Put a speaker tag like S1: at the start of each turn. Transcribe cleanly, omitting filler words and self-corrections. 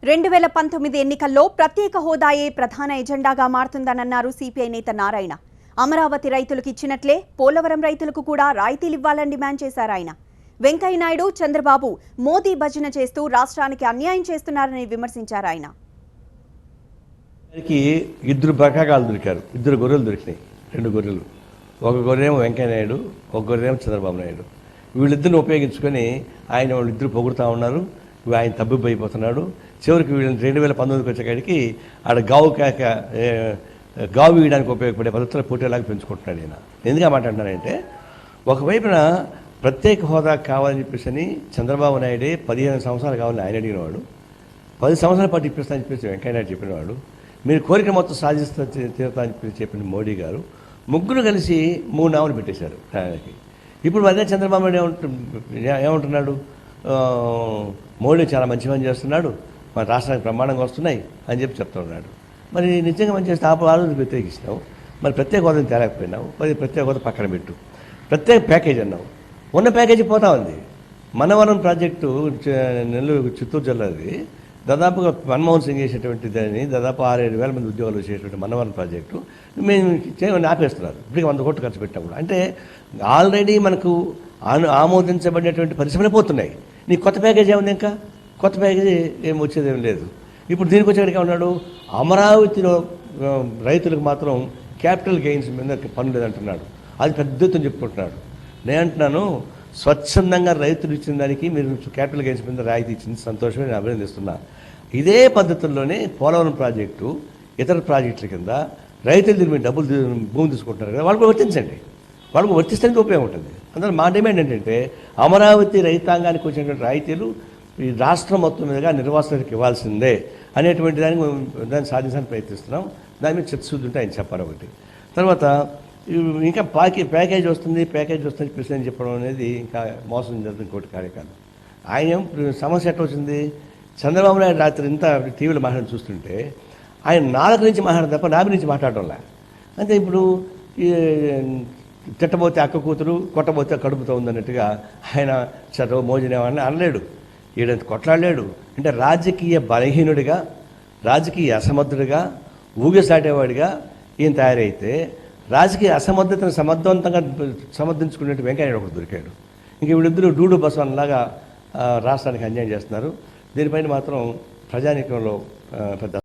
S1: 2019 ఎన్నికల్లో ప్రత్యేక హోదాయే ప్రధాన ఎజెండాగా మారుతుందన్నారు సిపిఐ నేత నారాయణ. అమరావతి రైతులకు ఇచ్చినట్లే పోలవరం రైతులకు కూడా రాయితీలివ్వాలని డిమాండ్ చేశారు ఆయన. వెంకయ్యనాయుడు, చంద్రబాబు మోదీ భజన చేస్తూ రాష్ట్రానికి అన్యాయం చేస్తున్నారని విమర్శించారు ఆయన.
S2: ఇద్దరు బకాగాలు దొరికారు, ఇద్దరు గొర్రెలు దొరికినాయి, రెండు గొర్రెలు. ఒక గొర్రెమో వెంకయ్యనాయుడు, ఒక గొర్రెమో చంద్రబాబు నాయుడు. వీళ్ళిద్దరిని ఉపయోగించుకొని ఆయన వాళ్ళిద్దరు పొగుడుతూ ఉన్నారు. ఆయన తబ్బిబ్బైపోతున్నాడు. చివరికి వీళ్ళని 2019 వచ్చేకాడికి ఆడ గావు వేయడానికి ఉపయోగపడే పద్ధతుల పోటీలాగా పెంచుకుంటున్నాడు ఆయన. ఎందుకు మాట్లాడుతున్నానంటే, ఒకవైపున ప్రత్యేక హోదా కావాలని చెప్పేసి చంద్రబాబు నాయుడే 15 సంవత్సరాలు కావాలని ఆయన అడిగినవాడు, 10 సంవత్సరాల పాటు ఇప్పిస్తానని చెప్పేసి వెంకయ్యనాయుడు చెప్పినవాడు, మీరు కోరిక మొత్తం సాధిస్తా తీరుతా అని చెప్పిన మోడీ గారు ముగ్గురు కలిసి 3 నామలు పెట్టేశారు ఆయనకి. ఇప్పుడు అదే చంద్రబాబు నాయుడు ఏమంటున్నాడు, మోడీ చాలా మంచి పని చేస్తున్నాడు, మన రాష్ట్రానికి ప్రమాణంగా వస్తున్నాయి అని చెప్పి చెప్తున్నాడు. మరి నిజంగా మంచి చేస్తే ఆలోచన వ్యతిరేకిస్తున్నావు, మరి ప్రత్యేక హోదాని తేలేకపోయినావు, మరి ప్రత్యేక హోదా పక్కన పెట్టు, ప్రత్యేక ప్యాకేజ్ అన్నావు. ఉన్న ప్యాకేజీ పోతా ఉంది. మనవరం ప్రాజెక్టు నెల్లూరు చిత్తూరు జిల్లాది దాదాపుగా మన్మోహన్ సింగ్ చేసేటువంటి దాన్ని దాదాపు 6-7 వేల మంది ఉద్యోగాలు చేసేటువంటి మనవరం ప్రాజెక్టు మేము చేయమని ఆపేస్తున్నారు. ఇప్పటికి 100 కోట్లు ఖర్చు పెట్టాం కూడా. అంటే ఆల్రెడీ మనకు ఆమోదించబడినటువంటి పరిశ్రమలు పోతున్నాయి. నీకు కొత్త ప్యాకేజ్ ఏముంది? ఇంకా కొత్త ప్యాకేజీ ఏం వచ్చేదేం లేదు. ఇప్పుడు దీనికి వచ్చేటిగా ఉన్నాడు, అమరావతిలో రైతులకు మాత్రం క్యాపిటల్ గెయిన్స్ మీద పన్ను లేదంటున్నాడు. అది పెద్ద ఎత్తున చెప్పుకుంటున్నాడు. నేను అంటున్నాను, స్వచ్ఛందంగా రైతులు ఇచ్చిన దానికి మీరు క్యాపిటల్ గెయిన్స్ మీద రాయితీ ఇచ్చింది సంతోషమే, నేను అభినందిస్తున్నా. ఇదే పద్ధతుల్లోనే పోలవరం ప్రాజెక్టు, ఇతర ప్రాజెక్టుల కింద రైతులు దీని మీద డబ్బులు భూమి తీసుకుంటున్నారు కదా, వాళ్ళకు వర్తించండి. వాళ్ళకు వర్తిస్తే ఉపయోగం ఉంటుంది. అందులో మా డిమాండ్ ఏంటంటే, అమరావతి రైతాంగానికి వచ్చినటువంటి రాయితీలు ఈ రాష్ట్రం మొత్తం మీదుగా నిర్వాసితులకు ఇవ్వాల్సిందే అనేటువంటి దాన్ని సాధించడానికి ప్రయత్నిస్తున్నాం. దాని మీద చర్చ ఉంటే ఆయన చెప్పారు ఒకటి. తర్వాత ఇంకా ప్యాకేజ్ వస్తుంది చెప్పేసి అని చెప్పడం అనేది ఇంకా మోసం జరుగుతుంది. ఇంకోటి కార్యక్రమం ఆయన సమస్య ఎట్లా వచ్చింది, చంద్రబాబు నాయుడు రాత్రి ఇంత టీవీలో మాట్లాడి చూస్తుంటే ఆయన 4 నుంచి మాట్లాడదు తప్ప 4 నుంచి మాట్లాడటంలా. అంటే ఇప్పుడు తిట్టబోతే అక్క కూతురు, కొట్టబోతే కడుపుతో ఉందన్నట్టుగా ఆయన చదువు మోజనేవాడిని అనలేడు, ఈడంత కొట్లాడలేడు. అంటే రాజకీయ బలహీనుడిగా, రాజకీయ అసమర్థుడిగా, ఊగిసాటేవాడిగా ఈయన తయారైతే రాజకీయ అసమర్థతను సమర్థించుకున్నట్టు వెంకయ్యనాయుడు ఒకటి దొరికాడు. ఇంక వీళ్ళిద్దరూ డూడు బసవన్లాగా రాష్ట్రానికి అన్యాయం చేస్తున్నారు. దీనిపైన మాత్రం ప్రజానీకంలో పెద్ద